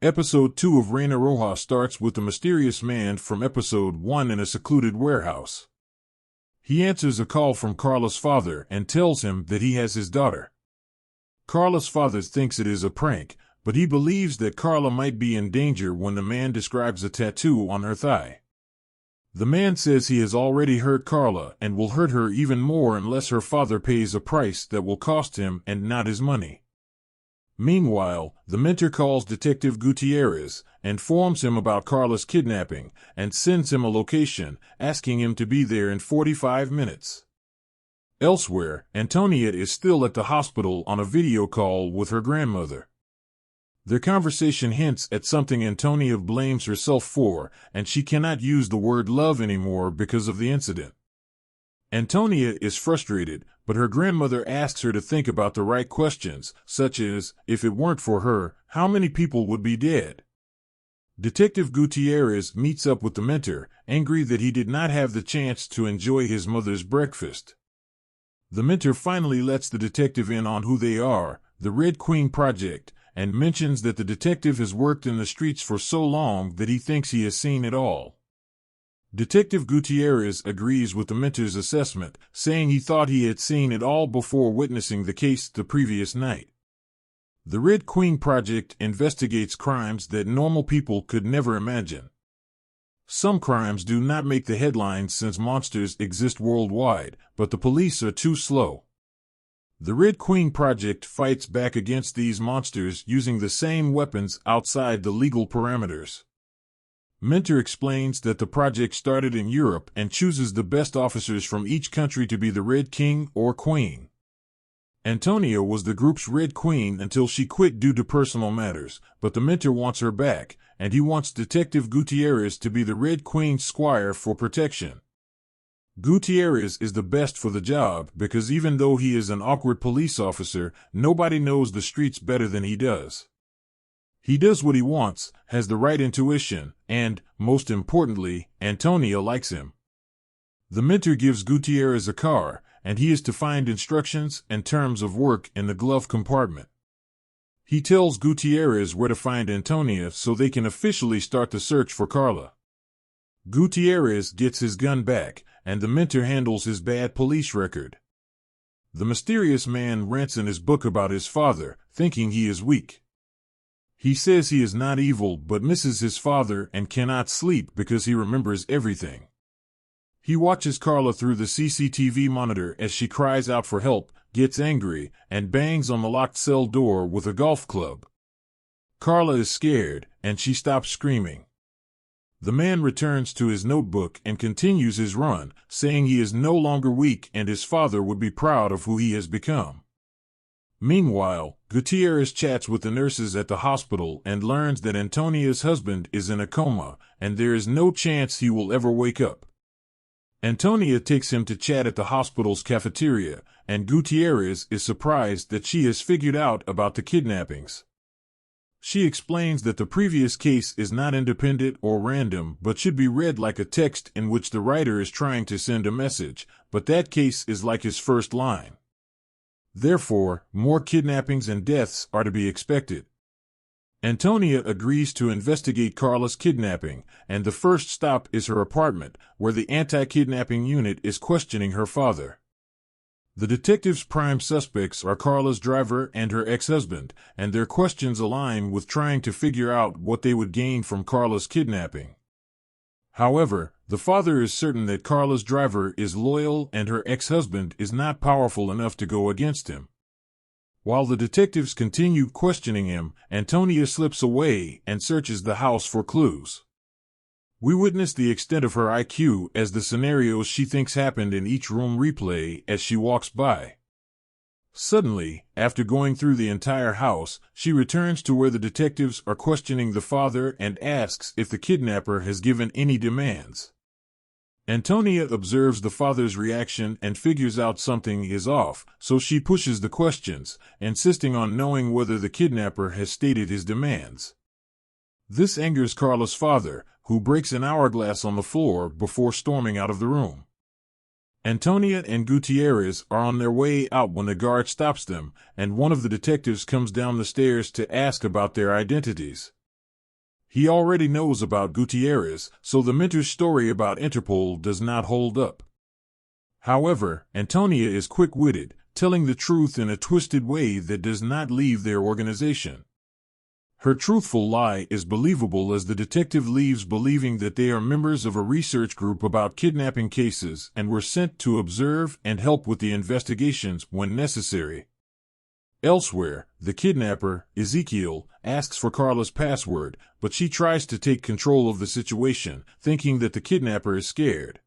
Episode 2 of Reina Roja starts with the mysterious man from Episode 1 in a secluded warehouse. He answers a call from Carla's father and tells him that he has his daughter. Carla's father thinks it is a prank, but he believes that Carla might be in danger when the man describes a tattoo on her thigh. The man says he has already hurt Carla and will hurt her even more unless her father pays a price that will cost him and not his money. Meanwhile, the mentor calls Detective Gutierrez, informs him about Carla's kidnapping, and sends him a location, asking him to be there in 45 minutes. Elsewhere, Antonia is still at the hospital on a video call with her grandmother. Their conversation hints at something Antonia blames herself for, and she cannot use the word love anymore because of the incident. Antonia is frustrated, but her grandmother asks her to think about the right questions, such as, if it weren't for her, how many people would be dead? Detective Gutierrez meets up with the mentor, angry that he did not have the chance to enjoy his mother's breakfast. The mentor finally lets the detective in on who they are, the Red Queen Project, and mentions that the detective has worked in the streets for so long that he thinks he has seen it all. Detective Gutierrez agrees with the mentor's assessment, saying he thought he had seen it all before witnessing the case the previous night. The Red Queen Project investigates crimes that normal people could never imagine. Some crimes do not make the headlines since monsters exist worldwide, but the police are too slow. The Red Queen Project fights back against these monsters using the same weapons outside the legal parameters. Mentor explains that the project started in Europe and chooses the best officers from each country to be the Red King or Queen. Antonia was the group's Red Queen until she quit due to personal matters, but the mentor wants her back, and he wants Detective Gutierrez to be the Red Queen's squire for protection. Gutierrez is the best for the job because even though he is an awkward police officer, nobody knows the streets better than he does. He does what he wants, has the right intuition, and, most importantly, Antonia likes him. The mentor gives Gutierrez a car, and he is to find instructions and terms of work in the glove compartment. He tells Gutierrez where to find Antonia so they can officially start the search for Carla. Gutierrez gets his gun back, and the mentor handles his bad police record. The mysterious man rants in his book about his father, thinking he is weak. He says he is not evil but misses his father and cannot sleep because he remembers everything. He watches Carla through the CCTV monitor as she cries out for help, gets angry, and bangs on the locked cell door with a golf club. Carla is scared, and she stops screaming. The man returns to his notebook and continues his run, saying he is no longer weak and his father would be proud of who he has become. Meanwhile, Gutierrez chats with the nurses at the hospital and learns that Antonia's husband is in a coma, and there is no chance he will ever wake up. Antonia takes him to chat at the hospital's cafeteria, and Gutierrez is surprised that she has figured out about the kidnappings. She explains that the previous case is not independent or random but should be read like a text in which the writer is trying to send a message, but that case is like his first line. Therefore, more kidnappings and deaths are to be expected. Antonia agrees to investigate Carla's kidnapping, and the first stop is her apartment, where the anti-kidnapping unit is questioning her father. The detective's prime suspects are Carla's driver and her ex-husband, and their questions align with trying to figure out what they would gain from Carla's kidnapping. However, the father is certain that Carla's driver is loyal and her ex-husband is not powerful enough to go against him. While the detectives continue questioning him, Antonia slips away and searches the house for clues. We witness the extent of her IQ as the scenarios she thinks happened in each room replay as she walks by. Suddenly, after going through the entire house, she returns to where the detectives are questioning the father and asks if the kidnapper has given any demands. Antonia observes the father's reaction and figures out something is off, so she pushes the questions, insisting on knowing whether the kidnapper has stated his demands. This angers Carla's father, who breaks an hourglass on the floor before storming out of the room. Antonia and Gutierrez are on their way out when the guard stops them, and one of the detectives comes down the stairs to ask about their identities. He already knows about Gutierrez, so the mentor's story about Interpol does not hold up. However, Antonia is quick-witted, telling the truth in a twisted way that does not leave their organization. Her truthful lie is believable as the detective leaves believing that they are members of a research group about kidnapping cases and were sent to observe and help with the investigations when necessary. Elsewhere, the kidnapper, Ezekiel, asks for Carla's password, but she tries to take control of the situation, thinking that the kidnapper is scared.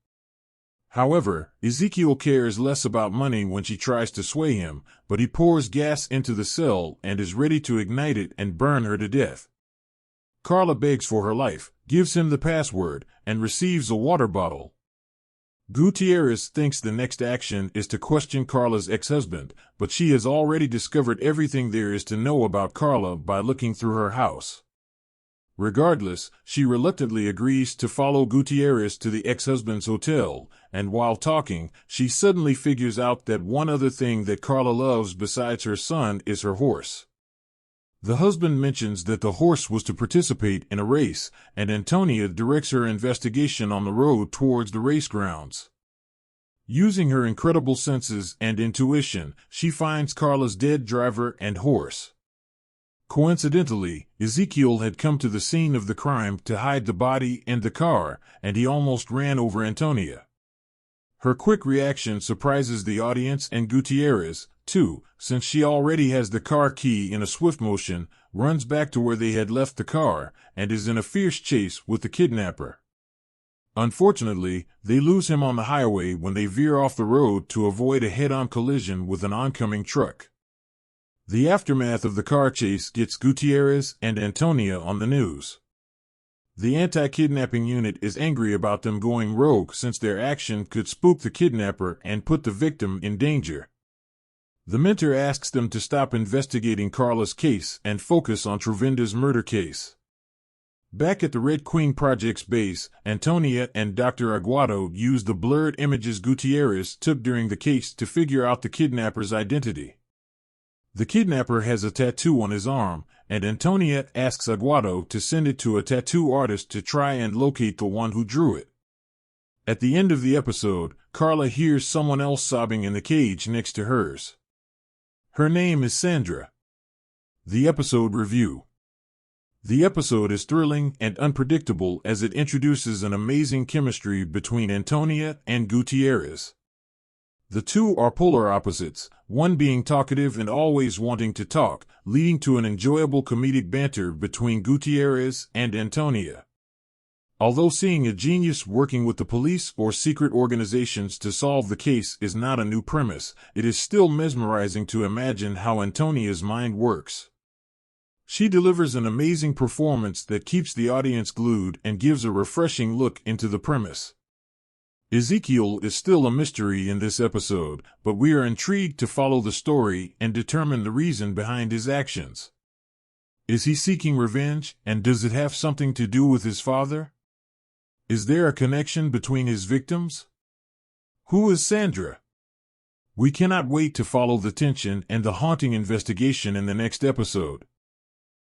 However, Ezekiel cares less about money when she tries to sway him, but he pours gas into the cell and is ready to ignite it and burn her to death. Carla begs for her life, gives him the password, and receives a water bottle. Gutierrez thinks the next action is to question Carla's ex-husband, but she has already discovered everything there is to know about Carla by looking through her house. Regardless, she reluctantly agrees to follow Gutierrez to the ex-husband's hotel, and while talking, she suddenly figures out that one other thing that Carla loves besides her son is her horse. The husband mentions that the horse was to participate in a race, and Antonia directs her investigation on the road towards the race grounds. Using her incredible senses and intuition, she finds Carla's dead driver and horse. Coincidentally, Ezekiel had come to the scene of the crime to hide the body in the car, and he almost ran over Antonia. Her quick reaction surprises the audience and Gutierrez, too, since she already has the car key in a swift motion, runs back to where they had left the car, and is in a fierce chase with the kidnapper. Unfortunately, they lose him on the highway when they veer off the road to avoid a head-on collision with an oncoming truck. The aftermath of the car chase gets Gutierrez and Antonia on the news. The anti-kidnapping unit is angry about them going rogue since their action could spook the kidnapper and put the victim in danger. The mentor asks them to stop investigating Carla's case and focus on Trevinda's murder case. Back at the Red Queen Project's base, Antonia and Dr. Aguado use the blurred images Gutierrez took during the case to figure out the kidnapper's identity. The kidnapper has a tattoo on his arm, and Antonia asks Aguado to send it to a tattoo artist to try and locate the one who drew it. At the end of the episode, Carla hears someone else sobbing in the cage next to hers. Her name is Sandra. The episode review. The episode is thrilling and unpredictable as it introduces an amazing chemistry between Antonia and Gutierrez. The two are polar opposites, one being talkative and always wanting to talk, leading to an enjoyable comedic banter between Gutierrez and Antonia. Although seeing a genius working with the police or secret organizations to solve the case is not a new premise, it is still mesmerizing to imagine how Antonia's mind works. She delivers an amazing performance that keeps the audience glued and gives a refreshing look into the premise. Ezekiel is still a mystery in this episode, but we are intrigued to follow the story and determine the reason behind his actions. Is he seeking revenge, and does it have something to do with his father? Is there a connection between his victims? Who is Sandra? We cannot wait to follow the tension and the haunting investigation in the next episode.